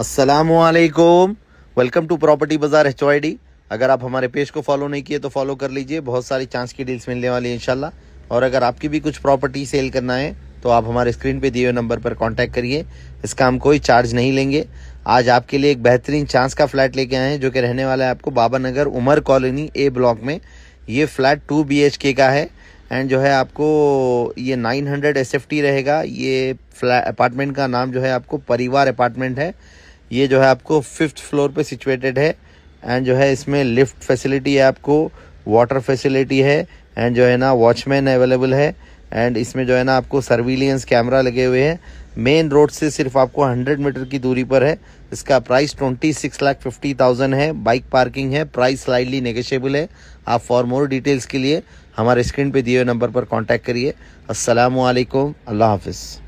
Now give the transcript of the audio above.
अस्सलामुअलैकुम, welcome to property बाजार HYD। अगर आप हमारे पेज को फॉलो नहीं किए तो फॉलो कर लीजिए, बहुत सारी चांस की डील्स मिलने वाली है इंशाल्लाह। और अगर आपकी भी कुछ प्रॉपर्टी सेल करना है तो आप हमारे स्क्रीन पे दिए हुए नंबर पर कांटेक्ट करिए, इसका हम कोई चार्ज नहीं लेंगे। आज आपके लिए एक बेहतरीन चांस का फ्लैट लेके आए हैं जो कि रहने वाला है आपको Baba Nagar Umar colony A block में। ये फ्लैट 2 BHK का है एंड जो है आपको ये 900 SFT रहेगा। ये फ्लैट अपार्टमेंट का नाम जो है आपको परिवार अपार्टमेंट है। ये जो है आपको 5th फ्लोर पे सिचुएटेड है एंड जो है इसमें लिफ्ट फैसिलिटी है, आपको वाटर फैसिलिटी है एंड जो है ना वॉचमैन अवेलेबल है एंड इसमें जो है ना आपको सर्विलियंस कैमरा लगे हुए हैं। मेन रोड से सिर्फ आपको 100 मीटर की दूरी पर है। इसका प्राइस 26,50,000 है। बाइक पार्किंग है। प्राइस स्लाइडली नेगोशिएबल है। आप फॉर मोर डिटेल्स के लिए हमारे स्क्रीन पे दिए हुए नंबर पर कांटेक्ट करिए। अस्सलामु अलैकुम, अल्लाह हाफिज़।